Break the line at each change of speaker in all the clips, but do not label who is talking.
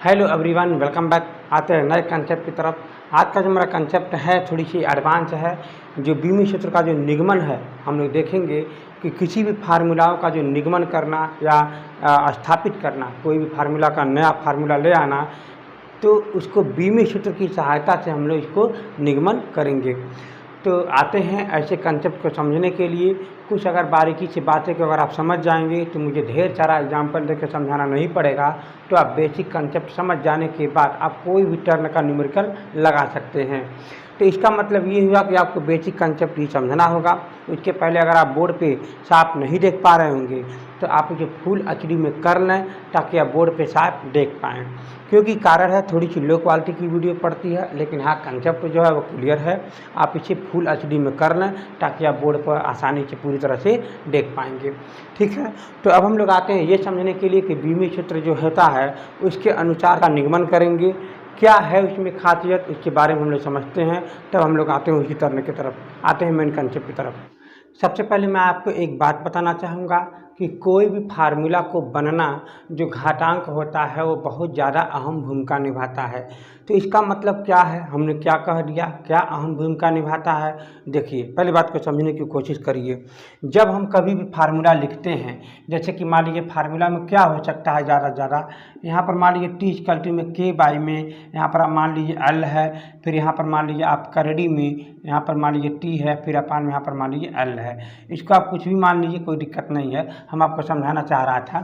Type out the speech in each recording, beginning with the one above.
Hello everyone, welcome back. आते हैं नए कंसेप्ट की तरफ। आज का जो मेरा कंसेप्ट है थोड़ी सी एडवांस है। जो बीमी सूत्र का जो निगमन है हम लोग देखेंगे कि किसी भी फार्मूलाओं का जो निगमन करना या स्थापित करना, कोई भी फार्मूला का नया फार्मूला ले आना, तो उसको बीमी सूत्र की सहायता से हम लोग इसको निगमन करेंगे। तो आते हैं ऐसे कंसेप्ट को समझने के लिए। कुछ अगर बारीकी से बातें को अगर आप समझ जाएंगे तो मुझे ढेर सारा एग्जाम्पल देकर समझाना नहीं पड़ेगा। तो आप बेसिक कंसेप्ट समझ जाने के बाद आप कोई भी टर्न का न्यूमेरिकल लगा सकते हैं। तो इसका मतलब ये हुआ कि आपको बेसिक कंसेप्ट ही समझना होगा। उसके पहले अगर आप बोर्ड पे साफ नहीं देख पा रहे होंगे तो आप इसे फुल एचडी में कर लें ताकि आप बोर्ड पे साफ देख पाएँ। क्योंकि कारण है थोड़ी सी लो क्वालिटी की वीडियो पड़ती है, लेकिन हाँ कंसेप्ट जो है वो क्लियर है। आप इसे फुल एचडी में कर लें ताकि आप बोर्ड पर आसानी से पूरी तरह से देख पाएंगे। ठीक है, तो अब हम लोग आते हैं ये समझने के लिए कि बीमी सूत्र जो होता है उसके अनुसार का निगमन करेंगे। क्या है उसमें खासियत, उसके बारे में हम लोग समझते हैं। तब हम लोग आते हैं उसी तरह की तरफ, आते हैं मेन कंसेप्ट की तरफ। सबसे पहले मैं आपको एक बात बताना चाहूँगा कि कोई भी फार्मूला को बनना जो घातांक होता है वो बहुत ज़्यादा अहम भूमिका निभाता है। तो इसका मतलब क्या है, हमने क्या कह दिया, क्या अहम भूमिका निभाता है। देखिए पहली बात को समझने की कोशिश करिए। जब हम कभी भी फार्मूला लिखते हैं, जैसे कि मान लीजिए फार्मूला में क्या हो सकता है ज़्यादा से ज़्यादा, यहाँ पर मान लीजिए टी इक्वल टू में के बाई में, यहाँ पर मान लीजिए एल है, फिर यहाँ पर मान लीजिए आप करड़ी में, यहाँ पर मान लीजिए टी है, फिर अपान में यहाँ पर मान लीजिए एल है। इसको आप कुछ भी मान लीजिए, कोई दिक्कत नहीं है, हम आपको समझाना चाह रहा था।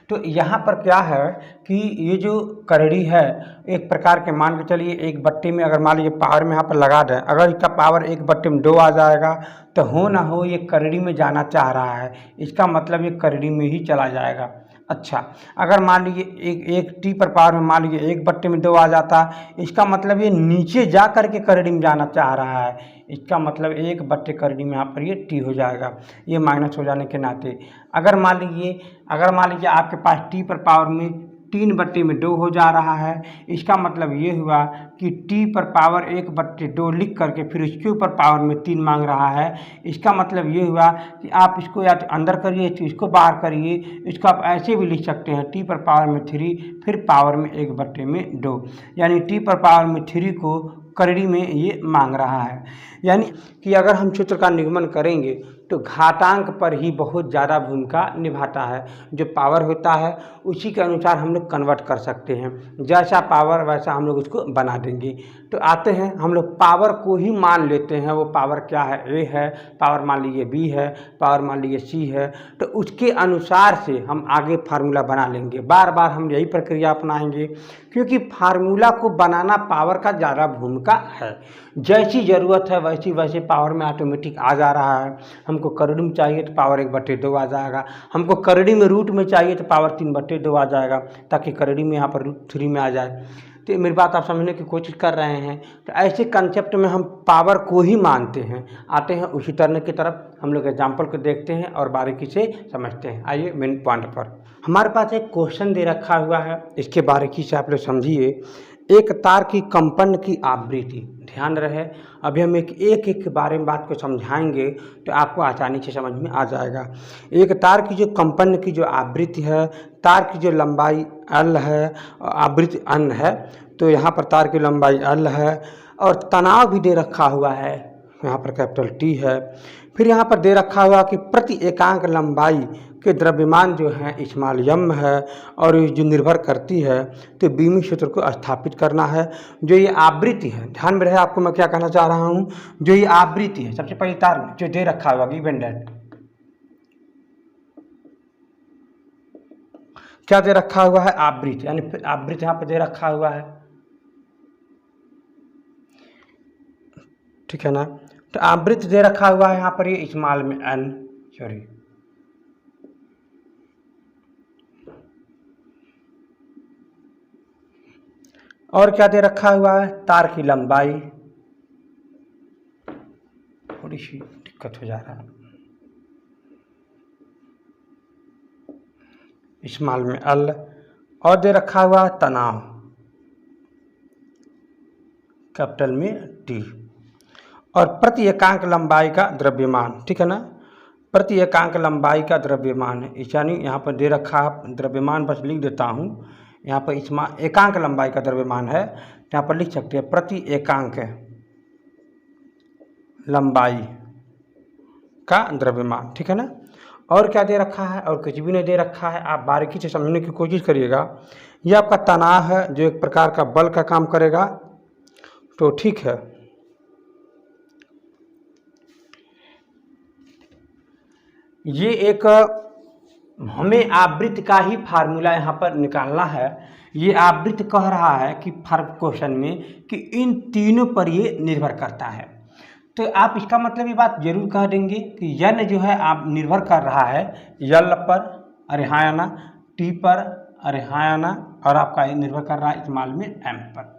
तो यहाँ पर क्या है कि ये जो करड़ी है एक प्रकार के, मान के चलिए एक बट्टे में अगर मान लीजिए पावर में यहाँ पर लगा दें, अगर इसका पावर एक बट्टे में 2 आ जाएगा तो हो ना हो ये करड़ी में जाना चाह रहा है, इसका मतलब ये करड़ी में ही चला जाएगा। अच्छा, अगर मान लीजिए एक टी पर पावर में मान लीजिए एक बट्टे में 2 आ जाता, इसका मतलब ये नीचे जा कर के करड़ी में जाना चाह रहा है, इसका मतलब एक बट्टे करड़ी में यहाँ पर ये टी हो जाएगा, ये माइनस हो जाने के नाते। अगर मान लीजिए आपके पास टी पर पावर में 3 बट्टे में 2 हो जा रहा है, इसका मतलब ये हुआ कि टी पर पावर 1 बट्टे 2 लिख करके फिर उसके ऊपर पावर में 3 मांग रहा है। इसका मतलब ये हुआ कि आप इसको या तो अंदर करिए तो इसको बाहर करिए, इसको आप ऐसे भी लिख सकते हैं टी पर पावर में 3 फिर पावर में 1 बट्टे में 2, यानी टी पर पावर में 3 को करड़ी में ये मांग रहा है। यानी कि अगर हम सूत्र का निगमन करेंगे तो घातांक पर ही बहुत ज़्यादा भूमिका निभाता है। जो पावर होता है उसी के अनुसार हम लोग कन्वर्ट कर सकते हैं, जैसा पावर वैसा हम लोग उसको बना देंगे। तो आते हैं हम लोग पावर को ही मान लेते हैं, वो पावर क्या है, ए है, पावर मान लीजिए बी है, पावर मान लीजिए सी है, तो उसके अनुसार से हम आगे फार्मूला बना लेंगे। बार बार हम यही प्रक्रिया अपनाएंगे क्योंकि फार्मूला को बनाना पावर का ज़्यादा भूमिका है। जैसी ज़रूरत है वैसी वैसे पावर में ऑटोमेटिक आ जा रहा है। हमको करड़ी में चाहिए तो पावर 1 बट्टे 2 आ जाएगा, हमको करड़ी में रूट में चाहिए तो पावर 3 बट्टे 2 आ जाएगा, ताकि करड़ी में यहाँ पर रूट 3 में आ जाए। तो मेरी बात आप समझने की कोशिश कर रहे हैं। तो ऐसे कंसेप्ट में हम पावर को ही मानते हैं। आते हैं उसी तरह की तरफ, हम लोग एग्जाम्पल को देखते हैं और बारीकी से समझते हैं। आइए मेन पॉइंट पर। हमारे पास एक क्वेश्चन दे रखा हुआ है, इसके बारीकी से आप लोग समझिए। एक तार की कंपन की आवृत्ति, ध्यान रहे अभी हम एक के बारे में बात को समझाएंगे तो आपको आसानी से समझ में आ जाएगा। एक तार की जो कंपन की जो आवृत्ति है, तार की जो लंबाई एल है, आवृत्ति n है, तो यहाँ पर तार की लंबाई एल है और तनाव भी दे रखा हुआ है, यहाँ पर कैपिटल टी है। फिर यहाँ पर दे रखा हुआ कि प्रति एकांक लंबाई के द्रव्यमान जो है स्मॉल m है और जो निर्भर करती है तो बीमी सूत्र को स्थापित करना है। जो ये आवृत्ति है, ध्यान में रहे आपको मैं क्या कहना चाह रहा हूँ। जो ये आवृत्ति है, सबसे पहले तार जो दे रखा हुआ गिवन दैट, क्या दे रखा हुआ है, आवृत्ति, यानी आवृत्ति यहाँ पर दे रखा हुआ है, ठीक है ना। तो आवृत्ति दे रखा हुआ है यहाँ पर ये स्मॉल में n, सॉरी और क्या दे रखा हुआ है, तार की लंबाई, थोड़ी सी दिक्कत हो जा रहा है, स्मॉल में एल, और दे रखा हुआ है तनाव, कैपिटल में टी, और प्रति एकांक लंबाई का द्रव्यमान, ठीक है ना। प्रति एकांक लंबाई का द्रव्यमान है, यानी यहाँ पर दे रखा द्रव्यमान बस लिख देता हूँ, यहाँ पर एकांक लंबाई का द्रव्यमान है, तो यहाँ पर लिख सकते हैं प्रति एकांक लंबाई का द्रव्यमान, ठीक है ना। और क्या दे रखा है, और कुछ भी नहीं दे रखा है, आप बारीकी से समझने की कोशिश करिएगा। यह आपका तनाव है जो एक प्रकार का बल का काम करेगा, तो ठीक है। ये एक हमें आवृत्त का ही फार्मूला यहाँ पर निकालना है। ये आवृत्त कह रहा है कि क्वेश्चन में कि इन तीनों पर ये निर्भर करता है, तो आप इसका मतलब ये बात जरूर कह देंगे कि यन जो है आप निर्भर कर रहा है यल पर, अरे हाँ या ना, टी पर, अरे हाँ या ना, और आपका ये निर्भर कर रहा है इस्तेमाल में एम पर।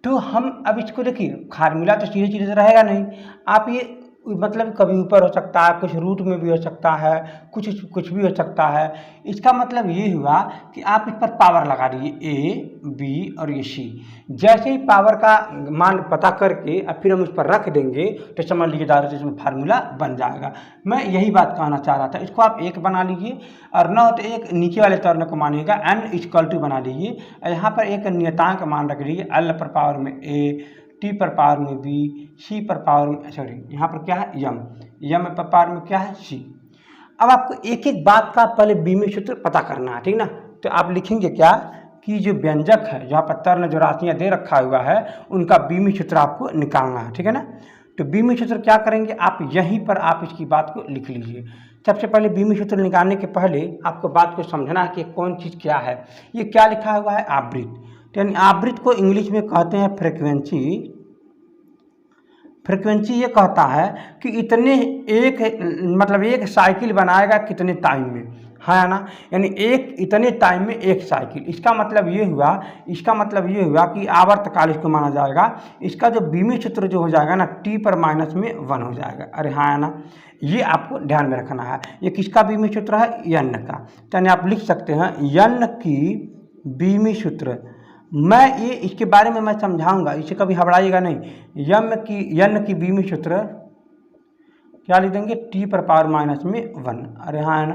तो हम अब इसको देखिए, फार्मूला तो सीधे सीधे रहेगा नहीं, आप ये मतलब कभी ऊपर हो सकता है, कुछ रूट में भी हो सकता है, कुछ भी हो सकता है। इसका मतलब ये हुआ कि आप इस पर पावर लगा दीजिए ए बी और ये सी। जैसे ही पावर का मान पता करके अब फिर हम उस पर रख देंगे तो समझ लीजिए दायरे से फार्मूला बन जाएगा। मैं यही बात कहना चाह रहा था। इसको आप एक बना लीजिए, और न हो तो एक नीचे वाले तौर को मानिएगा n इक्वल टू बना लीजिए। यहाँ पर एक नियतांक मान रख लीजिए, एल पर पावर में ए, टी पर पावर में बी, सी पर पावर में, सॉरी यहाँ पर क्या है यम पर पावर में क्या है सी। अब आपको एक एक बात का पहले बीमी सूत्र पता करना है, ठीक ना। तो आप लिखेंगे क्या कि जो व्यंजक है, जहाँ पर तर्ण जो राशियाँ दे रखा हुआ है, उनका बीमी सूत्र आपको निकालना है, ठीक है ना। तो बीमी सूत्र क्या करेंगे, आप यहीं पर आप इसकी बात को लिख लीजिए। सबसे पहले बीमी सूत्र निकालने के पहले आपको बात को समझना है कि कौन चीज़ क्या है। ये क्या लिखा हुआ है, आवृत्त। यानी आवृत्त को इंग्लिश में कहते हैं फ्रीक्वेंसी। फ्रीक्वेंसी ये कहता है कि इतने एक साइकिल बनाएगा कितने टाइम में, है ना। यानी इतने टाइम में एक साइकिल। इसका मतलब ये हुआ कि आवर्तकाल इसको माना जाएगा। इसका जो बीमी सूत्र जो हो जाएगा ना, टी पर -1 हो जाएगा, अरे हाँ है ना। ये आपको ध्यान में रखना है। ये किसका बीमी सूत्र है, यन का। यानी आप लिख सकते हैं यन की बीमी सूत्र। मैं ये इसके बारे में मैं समझाऊंगा, इसे कभी घबराइएगा नहीं। यन की बीमी सूत्र क्या लिख देंगे, टी पर पावर -1, अरे हाँ है ना।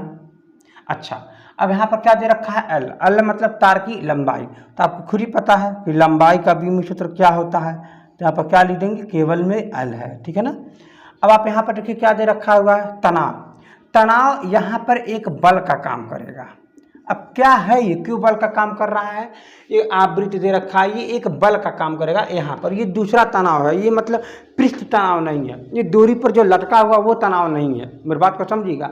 अच्छा, अब यहाँ पर क्या दे रखा है, एल मतलब तार की लंबाई। तो आपको खुद ही पता है कि लंबाई का बीमी सूत्र क्या होता है। तो यहाँ पर क्या लिख देंगे, केवल में एल है, ठीक है ना। अब आप यहाँ पर देखिए क्या दे रखा हुआ है, तनाव यहाँ पर एक बल का काम करेगा। अब क्या है ये, क्यों बल का काम कर रहा है, ये आवृत्ति दे रखा है, ये एक बल का काम करेगा यहाँ पर। ये दूसरा तनाव है, ये मतलब पृष्ठ तनाव नहीं है, ये दूरी पर जो लटका हुआ वो तनाव नहीं है। मेरी बात को समझिएगा।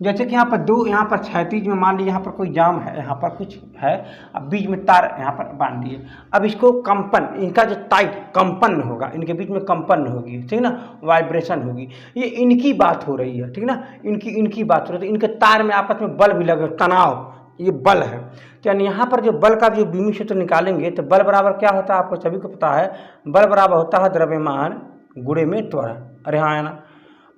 जैसे कि यहाँ पर क्षैतिज में मान लीजिए यहाँ पर कोई जाम है, यहाँ पर कुछ है, अब बीच में तार यहाँ पर बांध दिए। अब इसको कंपन, इनका जो टाइट कंपन होगा, इनके बीच में कंपन होगी, ठीक ना, वाइब्रेशन होगी। ये इनकी बात हो रही है, ठीक ना, इनकी बात हो रही है। इनके तार में आपस में बल भी लगे, तनाव, ये बल है। तो यानी यहाँ पर जो बल का जो बीमी सूत्र निकालेंगे तो बल बराबर क्या होता है, आपको सभी को पता है। बल बराबर होता है द्रव्यमान गुणे में त्वरण, अरे हाँ है ना।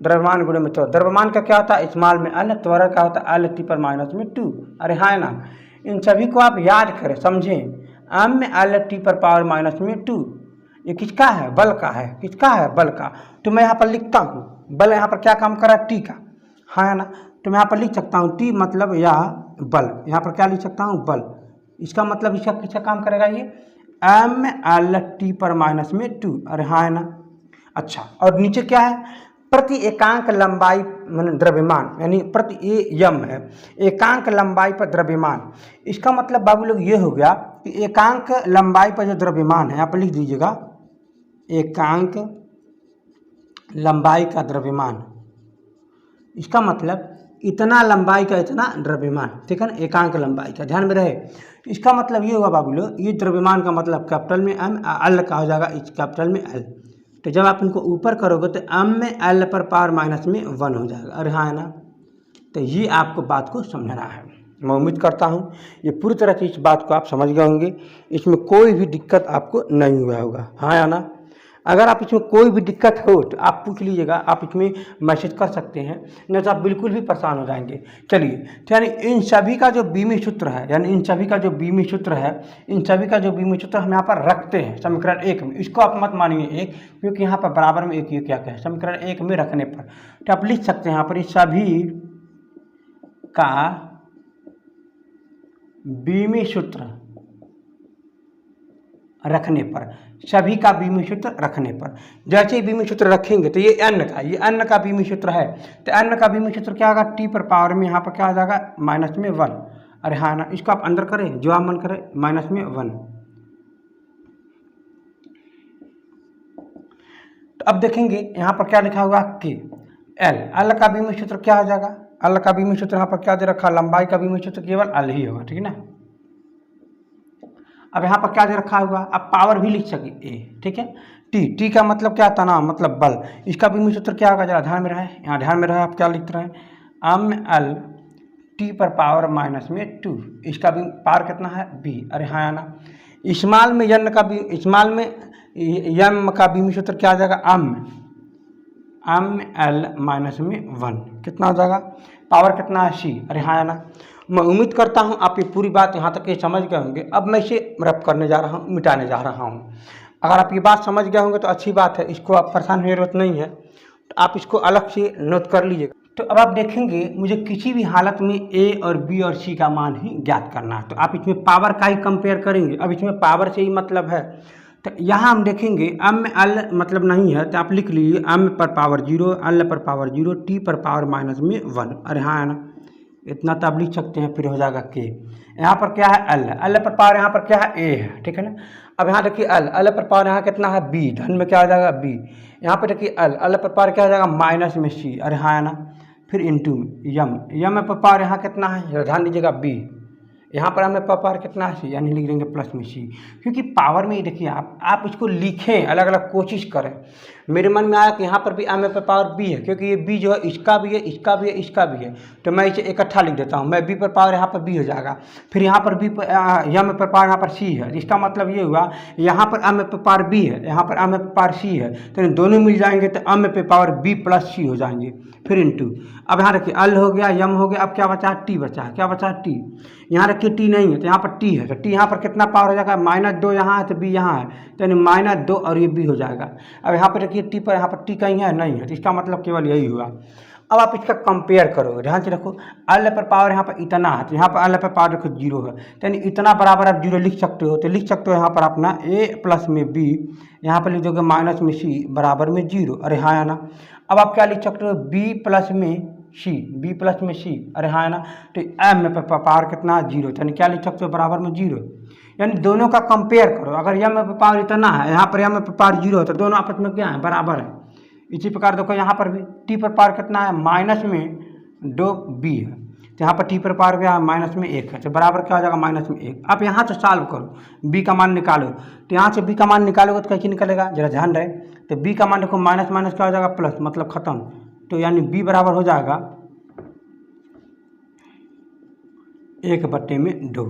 द्रव्यमान गुणे में त्वरण, द्रव्यमान का क्या होता है, स्मॉल में एल, त्वरण का होता है एल टी पर -2, अरे हाँ है ना। इन सभी को आप याद करें, समझें। एम में एल टी पर पावर -2, ये किसका है, बल का है। किसका है, बल का। तो मैं यहाँ पर लिखता हूँ बल यहाँ पर क्या काम कर रहा है, टी का, हाँ है ना। तो मैं यहाँ पर लिख सकता हूँ टी मतलब या बल, यहाँ पर क्या लिख सकता हूँ, बल। इसका मतलब इसका किसका काम करेगा, ये एम एल टी पर -2, अरे हाँ है ना। अच्छा, और नीचे क्या है, प्रति एकांक लंबाई द्रव्यमान, यानी प्रति यम है, एकांक लंबाई पर द्रव्यमान। इसका मतलब बाबू लोग ये हो गया कि एकांक लंबाई पर जो द्रव्यमान है, यहाँ पर लिख दीजिएगा एकांक लंबाई का द्रव्यमान। इसका मतलब इतना लंबाई का इतना द्रव्यमान, ठीक है ना, एकांक लंबाई का, ध्यान में रहे। इसका मतलब ये हुआ बाबू लोग, ये द्रव्यमान का मतलब कैपिटल में एम, एल का हो जाएगा इस कैपिटल में एल। तो जब आप इनको ऊपर करोगे तो एम में एल पर पावर -1 हो जाएगा, अरे हाँ है ना। तो ये आपको बात को समझना है। मैं उम्मीद करता हूँ ये पूरी तरह से इस बात को आप समझ गए होंगे, इसमें कोई भी दिक्कत आपको नहीं हुआ होगा, हाँ या ना। अगर आप इसमें कोई भी दिक्कत हो तो आप पूछ लीजिएगा, आप इसमें मैसेज कर सकते हैं, नहीं तो आप बिल्कुल भी परेशान हो जाएंगे। चलिए, तो यानी इन सभी का जो बीमी सूत्र है, इन सभी का जो बीमी सूत्र हम यहाँ पर रखते हैं समीकरण 1 में। इसको आप मत मानिए 1, क्योंकि यहाँ पर बराबर में एक ये क्या है, समीकरण 1 में रखने पर तो आप लिख सकते हैं यहाँ पर इस सभी का बीमी सूत्र रखने पर, सभी का बीमी सूत्र रखने पर। जैसे ही बीमी सूत्र रखेंगे तो ये n का बीमी सूत्र है, तो n का बीमी सूत्र क्या होगा, t पर पावर में यहाँ पर क्या आ जाएगा माइनस में 1। अरे हाँ ना, इसको आप अंदर करें जो आप मन करें, माइनस में 1। तो अब देखेंगे यहाँ पर क्या लिखा हुआ k, l का बीमी सूत्र क्या हो जाएगा, l का बीमी सूत्र यहाँ पर क्या दे रखा, लंबाई का बीमी सूत्र केवल l ही होगा, ठीक है ना। अब यहाँ पर क्या दे रखा होगा, अब पावर भी लिख सके a, ठीक है। t का मतलब क्या, तनाव मतलब बल, इसका बीमी सूत्र क्या होगा, जरा ध्यान में रहे, यहाँ ध्यान में रहे, आप क्या लिख रहे हैं, ml t पर पावर माइनस में 2, इसका भी पावर कितना है b। अरे हाँ आना, इस्माल में यम का बीमी सूत्र क्या आ जाएगा, ml माइनस में 1, कितना हो जाएगा, पावर कितना है c। अरे हाँ आना, मैं उम्मीद करता हूँ आप ये पूरी बात यहाँ तक ये समझ गए होंगे। अब मैं इसे रब करने जा रहा हूँ, मिटाने जा रहा हूँ। अगर आप ये बात समझ गए होंगे तो अच्छी बात है, इसको आप परेशान होने की जरूरत नहीं है, तो आप इसको अलग से नोट कर लीजिएगा। तो अब आप देखेंगे मुझे किसी भी हालत में a और b और c का मान ही ज्ञात करना है, तो आप इसमें पावर का ही कंपेयर करेंगे। अब इसमें पावर से ही मतलब है, तो यहाँ हम देखेंगे m l मतलब नहीं है, तो आप लिख लीजिए m पर पावर 0, l पर पावर 0, t पर पावर माइनस में 1। अरे हाँ है ना, इतना तो आप लिख सकते हैं, फिर हो जाएगा k। यहाँ पर क्या है l पर पावर यहाँ पर क्या है a है, ठीक है ना। अब यहाँ देखिए l पर पावर यहाँ कितना है b, धन में क्या हो जाएगा b। यहाँ पर देखिए l पर पावर क्या हो जाएगा माइनस में c। अरे हाँ है ना, फिर इंटू यम पर पावर यहाँ कितना है, ध्यान दीजिएगा b, यहाँ पर हमें पावर कितना है c, यानी लिख देंगे प्लस में c। क्योंकि पावर में ही देखिए आप इसको लिखें, अलग अलग कोशिश करें। मेरे मन में आया कि यहाँ पर भी m पर पावर b है, क्योंकि ये b जो है इसका भी है, इसका भी है, इसका भी है, तो मैं इसे इकट्ठा लिख देता हूँ। मैं b पर पावर यहाँ पर b हो जाएगा, फिर यहाँ पर m पर पावर यहाँ पर c है, इसका मतलब ये हुआ यहाँ पर m पर पावर b है, यहाँ पर m पर पावर c है, तो दोनों मिल जाएंगे तो m पर पावर b प्लस c हो जाएंगे, फिर इंटू। अब यहाँ रखिए l हो गया, m हो गया, अब क्या बचा है, t बचा है, क्या बचा है t। यहाँ रखिए t नहीं है तो यहाँ पर t है, तो t यहाँ पर कितना पावर हो जाएगा, -2 यहाँ है तो b यहाँ है, तो यानी -2 और ये b हो जाएगा। अब यहाँ पर देखिए t पर, यहाँ पर t कहीं है नहीं है, तो इसका मतलब केवल यही हुआ। अब आप इसका कंपेयर करोगे, ध्यान से रखो, l पर पावर यहाँ पर इतना है, तो यहाँ पर l पर पावर देखो 0 है, तो यानी इतना बराबर आप 0 लिख सकते हो। तो लिख सकते हो यहाँ पर अपना a प्लस में b, यहाँ पर लिख दोगे माइनस में c बराबर में 0। अरे हाँ है ना, अब आप क्या लिख सकते हो, b प्लस में c। अरे हाँ है ना, तो m में पावर कितना है 0, यानी क्या लिख सकते हो, बराबर में 0। यानी दोनों का कंपेयर करो, अगर m में पावर इतना है, यहाँ पर m में पावर 0 है, तो दोनों आपस में क्या है, बराबर है। इसी प्रकार देखो यहाँ पर भी t पर पावर कितना है, माइनस में 2b है, तो यहाँ पर t पर पावर क्या है, माइनस में 1 है, तो बराबर क्या हो जाएगा, माइनस में 1। आप यहाँ से सॉल्व करो, b का मान निकालो, तो यहाँ से b का मान निकालोगे तो कैसे निकलेगा, जरा ध्यान रहे। तो b का मान देखो माइनस माइनस क्या हो जाएगा, प्लस, मतलब खत्म, तो यानी b बराबर हो जाएगा 1/2।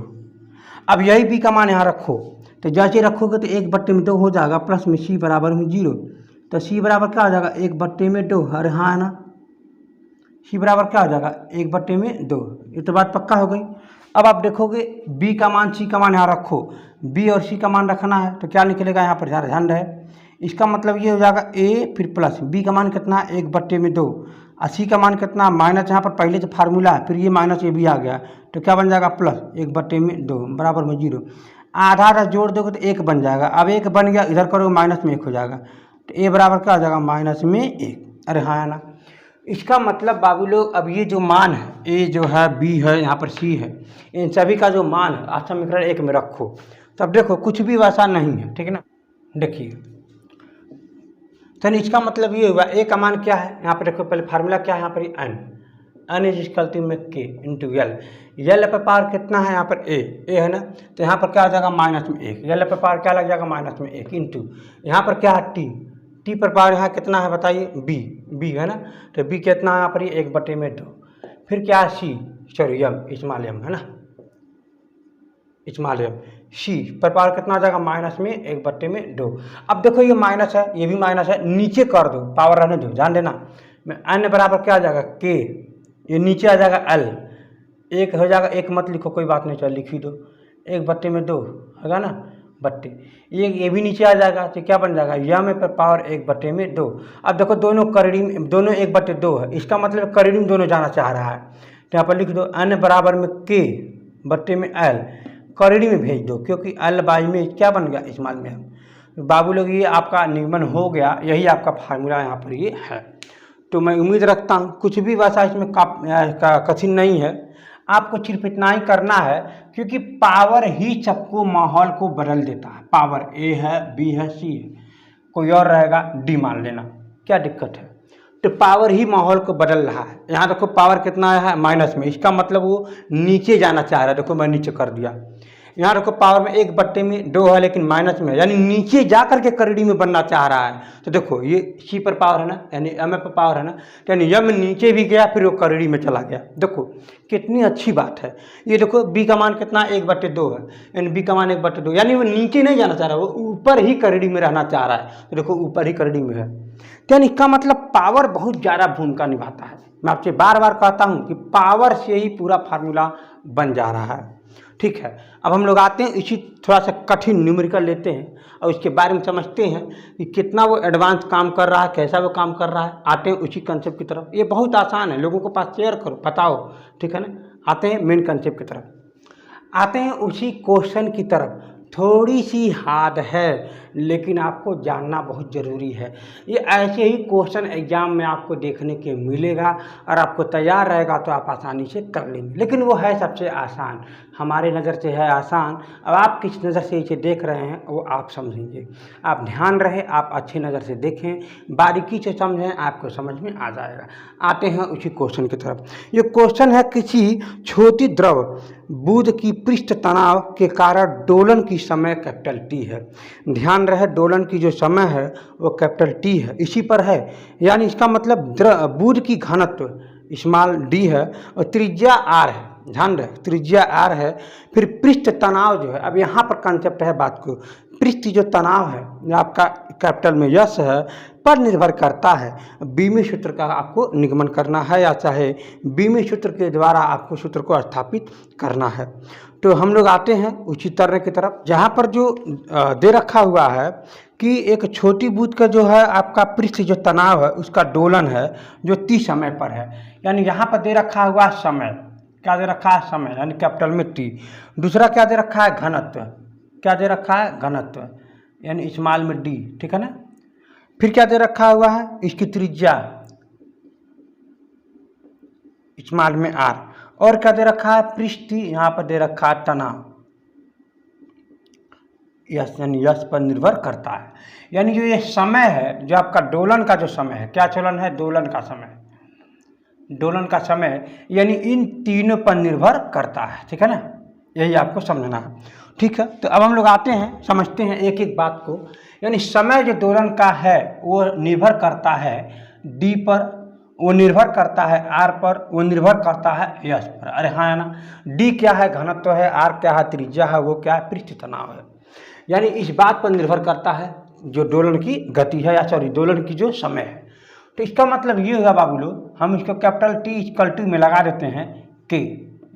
अब यही b का मान यहाँ रखो, तो जैसे रखोगे तो 1/2 हो जाएगा, प्लस में c बराबर में 0, तो c बराबर क्या हो जाएगा 1/2। अरे हाँ ना, c बराबर क्या हो जाएगा 1/2, ये तो बात पक्का हो गई। अब आप देखोगे b का मान c का मान यहाँ रखो, b और c का मान रखना है, तो क्या निकलेगा यहाँ पर, ज़रा ध्यान रहे। इसका मतलब ये हो जाएगा a फिर प्लस b का मान कितना है 1/2 और c का मान कितना माइनस, यहाँ पर पहले से फार्मूला है, फिर ये माइनस ये भी आ गया, तो क्या बन जाएगा प्लस 1/2 बराबर में 0। आधा आधा जोड़ दोगे तो 1 बन जाएगा, अब 1 बन गया, इधर करोगे माइनस में 1 हो जाएगा, तो a बराबर क्या हो जाएगा, माइनस में 1। अरे हाँ ना, इसका मतलब बाबू लोग अब ये जो मान है, a जो है, b है, यहाँ पर c है, इन सभी का जो मान है आज समीकरण 1 में रखो। तब देखो कुछ भी वैसा नहीं है, ठीक है ना। देखिए तो इसका मतलब ये हुआ a का मान क्या है, यहाँ पर देखो पहले फार्मूला क्या है, यहाँ पर n इज इक्वल टू में k इंटू l पर पावर कितना है, यहाँ पर a है ना, तो यहाँ पर क्या आ जाएगा माइनस में 1, l पर पावर क्या लग जाएगा माइनस में 1 इंटू यहाँ पर क्या है t पर पावर यहाँ कितना है बताइए, b है ना, तो b कितना है यहाँ पर 1/2। फिर क्या है c, सॉरी स्मॉल m है ना, स्मॉल m, c पर पावर कितना आ जाएगा माइनस में 1/2। अब देखो ये माइनस है, ये भी माइनस है, नीचे कर दो, पावर रहने दो, ध्यान देना। n बराबर क्या आ जाएगा k, ये नीचे आ जाएगा l, 1 हो जाएगा, 1 मत लिखो कोई बात नहीं, चल लिख ही दो, 1/2 होगा ना, बट्टे ये भी नीचे आ जाएगा, तो क्या बन जाएगा, यम पर पावर 1/2। अब देखो दोनों करीब, दोनों 1/2 है, इसका मतलब करीब दोनों जाना चाह रहा है, तो यहाँ पर लिख दो n बराबर में k बट्टे में l, करीडी में भेज दो, क्योंकि एल बाई में क्या बन गया, स्मॉल में एम। बाबू लोग ये आपका निगमन हो गया, यही आपका फार्मूला यहाँ पर ये है। तो मैं उम्मीद रखता हूँ कुछ भी वैसा इसमें कठिन नहीं है, आपको सिर्फ इतना ही करना है, क्योंकि पावर ही सबको माहौल को बदल देता है। पावर ए है, बी है, सी है, कोई और रहेगा डी मान लेना, क्या दिक्कत है। तो पावर ही माहौल को बदल रहा है। यहाँ देखो पावर कितना है, माइनस में, इसका मतलब वो नीचे जाना चाह रहा है। देखो मैं नीचे कर दिया। यहाँ देखो पावर में 1/2 है, लेकिन माइनस में, यानी नीचे जा करके करीडी में बनना चाह रहा है। तो देखो ये सी पर पावर है ना, यानी एम पर पावर है ना, यानी एम नीचे भी गया, फिर वो करीडी में चला गया। देखो कितनी अच्छी बात है। ये देखो बी का मान कितना, 1/2 है, यानी बी का मान 1/2, यानी वो नीचे नहीं जाना चाह रहा, वो ऊपर ही करीडी में रहना चाह रहा है। तो देखो ऊपर ही करीडी में है, यानी इसका मतलब पावर बहुत ज़्यादा भूमिका निभाता है। मैं आपसे बार बार कहता हूँ कि पावर से ही पूरा फार्मूला बन जा रहा है। ठीक है, अब हम लोग आते हैं इसी थोड़ा सा कठिन न्यूमेरिकल लेते हैं और उसके बारे में समझते हैं कि कितना वो एडवांस काम कर रहा है, कैसा वो काम कर रहा है। आते हैं उसी कंसेप्ट की तरफ। ये बहुत आसान है, लोगों के पास शेयर करो, बताओ, ठीक है ना। आते हैं मेन कंसेप्ट की तरफ, आते हैं उसी क्वेश्चन की तरफ। थोड़ी सी हार्ड है, लेकिन आपको जानना बहुत ज़रूरी है। ये ऐसे ही क्वेश्चन एग्जाम में आपको देखने के मिलेगा, और आपको तैयार रहेगा तो आप आसानी से कर लेंगे। लेकिन वो है सबसे आसान, हमारे नज़र से है आसान। अब आप किस नज़र से इसे देख रहे हैं वो आप समझेंगे। आप ध्यान रहे, आप अच्छी नज़र से देखें, बारीकी से समझें, आपको समझ में आ जाएगा। आते हैं उसी क्वेश्चन की तरफ। ये क्वेश्चन है किसी छोटी द्रव बूंद की पृष्ठ तनाव के कारण दोलन की समय कैपिटल टी है। ध्यान रहे, दोलन की जो समय है वो कैपिटल टी है, इसी पर है। यानी इसका मतलब बूंद की घनत्व स्मॉल डी है और त्रिज्या आर है। ध्यान रहे, त्रिज्या आर है। फिर पृष्ठ तनाव जो है, अब यहाँ पर कंसेप्ट है बात को, पृष्ठ जो तनाव है जो आपका कैपिटल में यस है पर निर्भर करता है। बीमी सूत्र का आपको निगमन करना है, या चाहे बीमी सूत्र के द्वारा आपको सूत्र को स्थापित करना है। तो हम लोग आते हैं उसी तरह की तरफ, जहाँ पर जो दे रखा हुआ है कि एक छोटी बूंद का जो है आपका पृष्ठ जो तनाव है उसका दोलन है जो टी समय पर है। यानी यहाँ पर दे रखा हुआ समय, क्या दे रखा है, समय, यानी कैपिटल में टी। दूसरा क्या दे रखा है, घनत्व, क्या दे रखा है, घनत्व, यानी स्मॉल में डी, ठीक है ना। फिर क्या दे रखा हुआ है, इसकी त्रिज्या स्मॉल में आर, और क्या दे रखा है, पृष्ठ, यहाँ पर दे रखा है तनाव, यस, यानी यस पर निर्भर करता है। यानी जो ये समय है, जो आपका दोलन का जो समय है, क्या चलन है, दोलन का समय, दोलन का समय, यानी इन तीनों पर निर्भर करता है, ठीक है ना। यही आपको समझना है, ठीक है। तो अब हम लोग आते हैं, समझते हैं एक एक बात को। यानी समय जो दोलन का है वो निर्भर करता है डी पर, वो निर्भर करता है आर पर, वो निर्भर करता है यस पर। अरे हाँ है ना, डी क्या है, घनत्व है, आर क्या है, त्रिज्या है, वो क्या है, पृष्ठ तनाव है। यानी इस बात पर निर्भर करता है जो दोलन की गति है, या सॉरी दोलन की जो समय है। तो इसका मतलब ये होगा बाबू लोग, हम इसको कैपिटल टी इक्वल टू में लगा देते हैं के,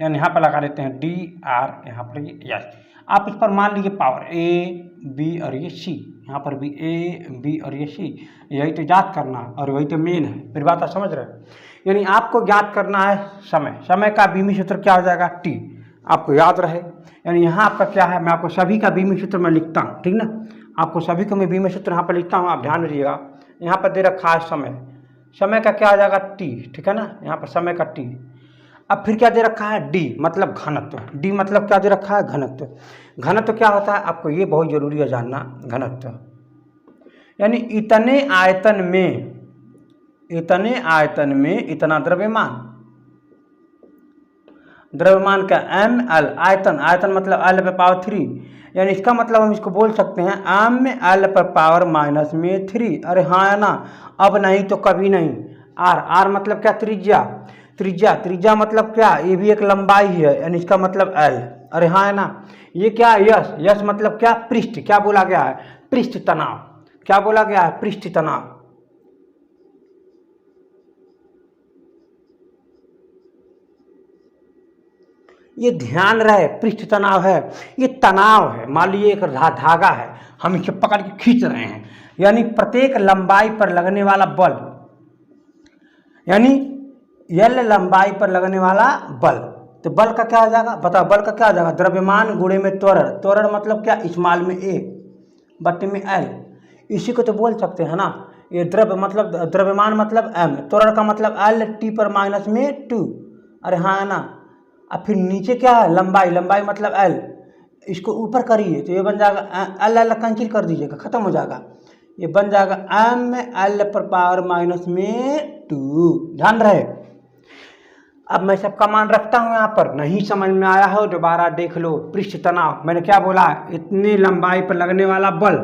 यानी यहाँ पर लगा देते हैं डी आर, यहाँ पर ये यस। आप इस पर मान लीजिए पावर ए बी और ये सी, यहाँ पर भी ए बी और ये सी, यही तो ज्ञात करना और वही तो मेन है। मेरी बात आप समझ रहे हैं। यानी आपको ज्ञात करना है समय, समय का बीमी सूत्र क्या हो जाएगा, टी, आपको याद रहे। यानी यहाँ आपका क्या है, मैं आपको सभी का बीमी सूत्र में लिखता हूँ, ठीक ना, आपको सभी का मैं बीमी सूत्र यहाँ पर लिखता हूँ, आप ध्यान रखिएगा। यहाँ पर दे रखा है समय, समय का क्या आ जाएगा, टी, ठीक है ना, यहाँ पर समय का टी। अब फिर क्या दे रखा है, डी मतलब घनत्व, डी मतलब क्या दे रखा है, घनत्व। घनत्व क्या होता है, आपको ये बहुत जरूरी है जानना, घनत्व यानी इतने आयतन में इतना द्रव्यमान, द्रव्यमान का एम एल, आयतन, आयतन मतलब एल पे पावर 3, यानी इसका मतलब हम इसको बोल सकते हैं एम में एल पर पावर -3। अरे हाँ है ना, अब नहीं तो कभी नहीं। आर, आर मतलब क्या, त्रिज्या, त्रिज्या, त्रिज्या मतलब क्या, ये भी एक लंबाई है, यानी इसका मतलब एल। अरे हाँ है ना, ये क्या, यस, यस मतलब क्या, पृष्ठ, क्या बोला गया है, पृष्ठ तनाव, क्या बोला गया है, पृष्ठ तनाव। ये ध्यान रहे, पृष्ठ तनाव है, ये तनाव है। मान लीजिए एक धागा है, हम इसे पकड़ के खींच रहे हैं, यानी प्रत्येक लंबाई पर लगने वाला बल, यानी एल लंबाई पर लगने वाला बल, तो बल का क्या आ जाएगा, बताओ बल का क्या आ जाएगा, द्रव्यमान गुणे में त्वरण, त्वरण मतलब क्या, स्मॉल में ए बटे में एल, इसी को तो बोल सकते हैं ना। ये द्रव्यमान मतलब एम, त्वरण का मतलब एल टी पर माइनस में 2, अरे हाँ है ना। अब फिर नीचे क्या है, लंबाई, लंबाई मतलब एल, इसको ऊपर करिए तो ये बन जाएगा एल, एल कैंसिल कर दीजिएगा, खत्म हो जाएगा, ये बन जाएगा एम एल पर पावर माइनस में 2, ध्यान रहे। अब मैं सबका मान रखता हूँ यहाँ पर, नहीं समझ में आया हो दोबारा देख लो। पृष्ठ तनाव, मैंने क्या बोला, इतनी लंबाई पर लगने वाला बल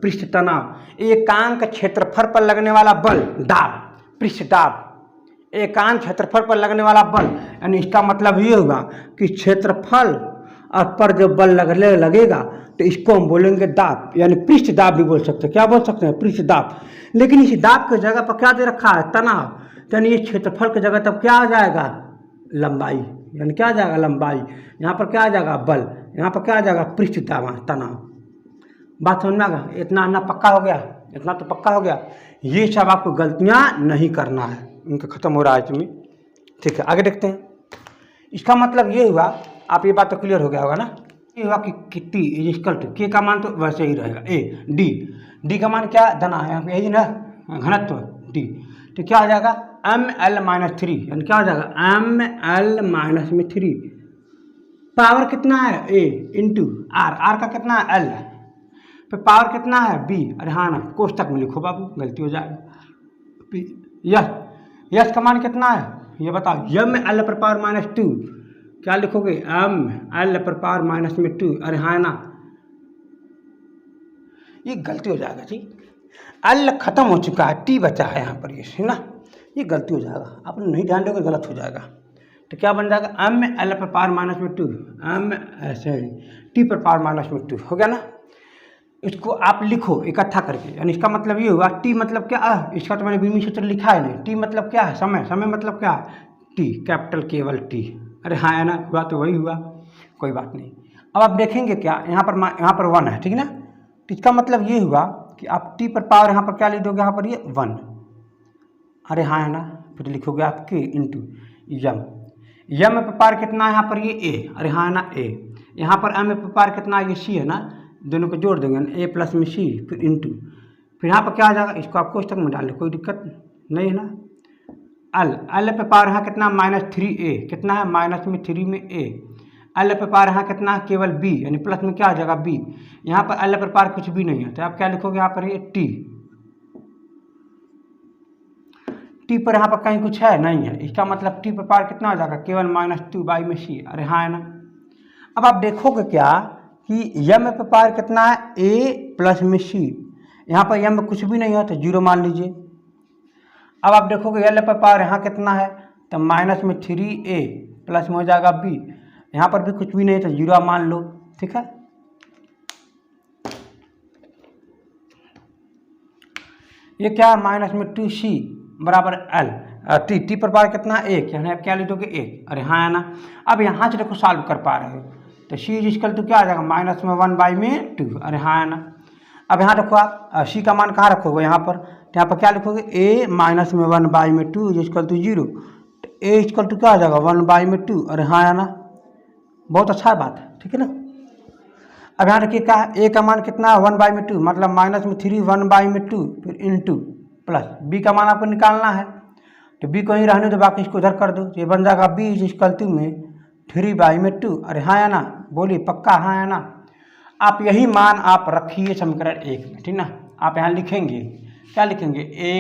पृष्ठ तनाव, एकांक क्षेत्रफल पर लगने वाला बल दाब, पृष्ठ दाब, एकांक क्षेत्रफल पर लगने वाला बल, यानी इसका मतलब ये होगा कि क्षेत्रफल पर जो बल लगेगा तो इसको हम बोलेंगे दाब, यानी पृष्ठ दाब भी बोल सकते हैं, क्या बोल सकते हैं, पृष्ठ दाब। लेकिन इस दाब की जगह पर क्या दे रखा है, तनाव, यानी ये क्षेत्रफल की जगह तब क्या आ जाएगा, लंबाई, यानी क्या आ जाएगा, लंबाई, यहाँ पर क्या आ जाएगा, बल, यहाँ पर क्या आ जाएगा, पृष्ठ तनाव। बात समझ में आ गया, इतना ना पक्का हो गया, इतना तो पक्का हो गया। ये सब आपको गलतियाँ नहीं करना है, इनका खत्म हो रहा है तुम्हें, ठीक है। आगे देखते हैं, इसका मतलब ये हुआ, आप ये बात तो क्लियर हो गया होगा ना, ये हुआ कि टी इज इक्वल टू, के का मान तो वैसे ही रहेगा, ए डी, डी का मान क्या धना है, यही ना घनत्व डी, तो क्या आ जाएगा एम एल माइनस 3, यानी क्या हो जाएगा एम एल माइनस में 3, पावर कितना है ए इंटू आर, आर का कितना है एल, फिर पावर कितना है बी, अरे हाँ ना कोष्टक में लिखो बाबू, गलती हो जाएगी। यस, यस का मान कितना है ये बताओ, एम एल पर पावर माइनस 2, क्या लिखोगे एम एल पर पावर माइनस में 2, अरे हाँ ना, ये गलती हो जाएगा जी, एल खत्म हो चुका है, टी बचा है यहाँ पर, ये है ना, ये गलती हो जाएगा, आप नहीं ध्यान दोगे गलत हो जाएगा। तो क्या बन जाएगा एम एल पर पावर माइनस में 2, एम सॉरी टी पर पावर माइनस में 2, हो गया ना। इसको आप लिखो इकट्ठा करके, यानी इसका मतलब ये हुआ, टी मतलब क्या, इसका तो मैंने बीमी सूत्र लिखा है नहीं, टी मतलब क्या है, समय, समय मतलब क्या है, टी कैपिटल केवल टी, अरे हाँ है ना, हुआ तो वही हुआ, कोई बात नहीं। अब आप देखेंगे क्या, यहाँ पर 1 है, ठीक है ना, तो इसका मतलब ये हुआ कि आप टी पर पावर यहाँ पर क्या लिख दोगे, यहाँ पर ये 1, अरे हाँ है ना, फिर लिखोगे आप के इंटू यम, यम पर पावर कितना है यहाँ पर ये ए, अरे हाँ है ना ए, यहाँ पर एम पर पावर कितना है ये सी है ना, दोनों को जोड़ देंगे ए प्लस में सी, फिर इंटू, फिर यहाँ पर क्या आ जाएगा, इसको आप कोष्टक में डाल लो, कोई दिक्कत नहीं है ना। एल, एल पे पावर यहाँ कितना -3a, कितना है -3 में a, एल पे पावर यहाँ कितना है केवल b, यानी प्लस में क्या आ जाएगा b, यहाँ पर एल पर पावर कुछ भी नहीं है तो आप क्या लिखोगे यहाँ पर ये t, t पर यहाँ पर कहीं कुछ है नहीं है, इसका मतलब t पर पावर कितना हो जाएगा केवल -2 में c, अरे हाँ है ना। अब आप देखोगे क्या कि यम पे पावर कितना है a प्लस में c, यहाँ पर यम में कुछ भी नहीं है तो 0 मान लीजिए। अब आप देखोगे एल पर पावर यहाँ कितना है तो -3a प्लस में हो जाएगा b, यहाँ पर भी कुछ भी नहीं तो 0 मान लो, ठीक है। ये क्या है -2c बराबर एल, टी पर पावर कितना 1, यानी आप क्या लिखोगे 1, अरे हाँ है ना। अब यहाँ से देखो सॉल्व कर पा रहे हो तो सी इक्वल टू क्या आ जाएगा -1/2, अरे हाँ है ना। अब यहाँ देखो आप सी का मान कहाँ रखोगे यहाँ पर, तो यहाँ पर क्या लिखोगे a -1/2 इक्वल टू 0, तो a इक्वल टू क्या आ जाएगा 1/2, अरे हाँ है ना, बहुत अच्छा बात है, ठीक है ना। अब यहाँ देखिए क्या a का मान कितना है 1/2, मतलब -3 1/2 फिर इंटू प्लस b का मान आपको निकालना है तो b को ही रहने दो, बाकी इसको उधर कर दो, तो ये बन जाएगा b इक्वल टू में 3/2, अरे हाँ है ना, बोलिए पक्का हाँ है ना। आप यही मान आप रखिए समीकरण 1 में, ठीक ना। आप यहाँ लिखेंगे क्या लिखेंगे a,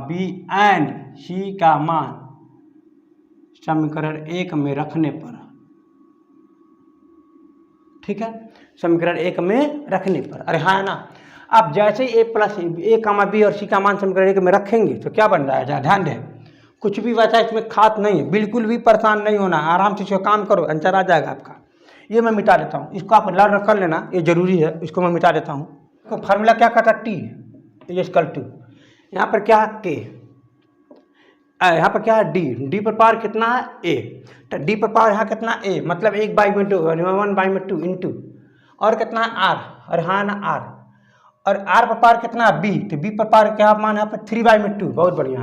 b एंड c का मान समीकरण 1 में रखने पर, ठीक है, समीकरण 1 में रखने पर, अरे हाँ है ना। आप जैसे a प्लस a, b और c का मान समीकरण 1 में रखेंगे तो क्या बन जाएगा, ध्यान दें, कुछ भी वैसा इसमें खास नहीं है, बिल्कुल भी परेशान नहीं होना, आराम से इसको काम करो, आंसर आ जाएगा आपका। ये मैं मिटा देता हूँ, इसको आप लर्न कर लेना, ये जरूरी है, इसको मैं मिटा देता हूँ। तो फार्मूला क्या कहता है टी इक्वल टू, यहाँ पर क्या है के, यहाँ पर क्या है डी पर पावर कितना है ए, तो डी पर पावर यहाँ कितना ए, मतलब 1/2 1/2 इंटू और कितना है आर, अरे हाँ ना आर, और आर पर पावर कितना है बी, तो बी पर पावर क्या मान है यहाँ पर 3/2, बहुत बढ़िया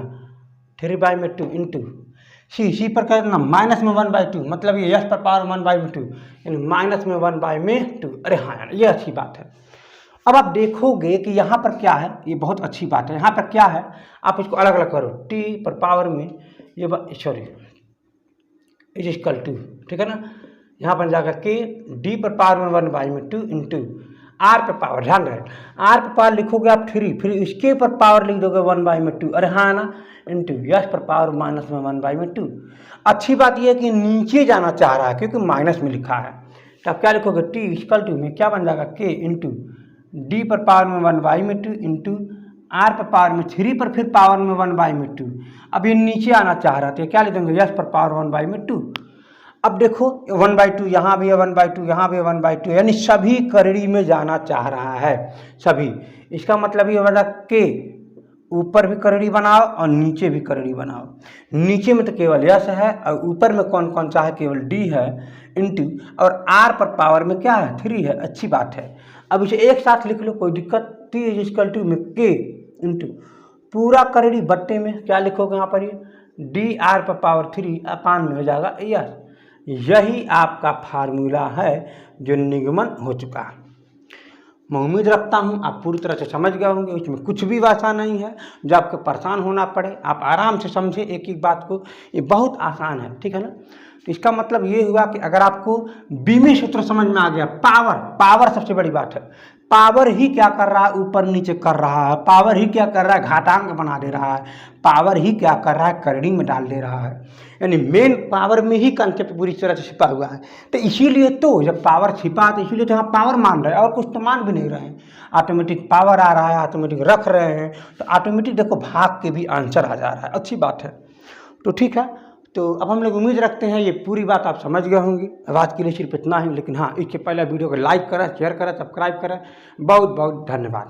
3/2 इंटू सी पर क्या करना माइनस में 1/2, मतलब ये यस पर पावर 1/2 यानी माइनस में 1/2। अरे हाँ यार ये अच्छी बात है। अब आप देखोगे कि यहाँ पर क्या है, ये बहुत अच्छी बात है। यहाँ पर क्या है, आप इसको अलग अलग करो, टी पर पावर में ये सॉरी इज इक्वल टू, ठीक है ना, यहाँ पर जाकर के डी पर पावर में 1/2 इंटू आर पर पावर, ध्यान रहे आर पर पावर लिखोगे आप 3, फिर इसके पर पावर लिख दोगे 1/2, अरे हाँ ना, इंटू यस पर पावर माइनस में 1/2। अच्छी बात यह है कि नीचे जाना चाह रहा है क्योंकि माइनस में लिखा है, तो आप क्या लिखोगे टी इक्वल टू में क्या बन जाएगा के इंटू डी पर पावर में 1/2 इंटू आर पर पावर में 3 पर फिर पावर में 1/2। अब ये नीचे आना चाह रहा था, क्या लिख देंगे यस पर पावर 1/2। अब देखो 1/2 यहाँ भी है, 1/2 यहाँ भी है, 1/2 यानी सभी करड़ी में जाना चाह रहा है सभी। इसका मतलब ये बना के ऊपर भी करड़ी बनाओ और नीचे भी करड़ी बनाओ। नीचे में तो केवल यस है और ऊपर में कौन कौन सा है, केवल डी है इंटू और आर पर पावर में क्या है 3 है, अच्छी बात है। अब इसे एक साथ लिख लो कोई दिक्कत, टी इज इक्वल टू में के इंटू पूरा करड़ी बट्टे में क्या लिखोगे यहाँ पर ये डी आर पर पावर 3 अपान में हो जाएगा यस। यही आपका फार्मूला है जो निगमन हो चुका है। मैं उम्मीद रखता हूँ आप पूरी तरह से समझ गए होंगे, इसमें कुछ भी वैसा नहीं है जो आपको परेशान होना पड़े, आप आराम से समझे एक एक बात को, ये बहुत आसान है, ठीक है ना। तो इसका मतलब ये हुआ कि अगर आपको बीमी सूत्र समझ में आ गया, पावर सबसे बड़ी बात है, पावर ही क्या कर रहा है ऊपर नीचे कर रहा है, पावर ही क्या कर रहा है घातांक बना दे रहा है, पावर ही क्या कर रहा है करड़ी में डाल दे रहा है, यानी मेन पावर में ही कंसेप्ट पूरी तरह से छिपा हुआ है। तो इसीलिए तो जब पावर छिपा तो इसीलिए तो यहाँ पावर मान रहे हैं और कुछ तो मान भी नहीं रहे हैं, ऑटोमेटिक पावर आ रहा है, ऑटोमेटिक रख रहे हैं, तो ऑटोमेटिक देखो भाग के भी आंसर आ जा रहा है, अच्छी बात है। तो ठीक है, तो अब हम लोग उम्मीद रखते हैं ये पूरी बात आप समझ गए होंगे। आज के लिए सिर्फ इतना ही, लेकिन हाँ इसके पहले वीडियो को लाइक करें, शेयर करें, सब्सक्राइब करें। बहुत बहुत धन्यवाद।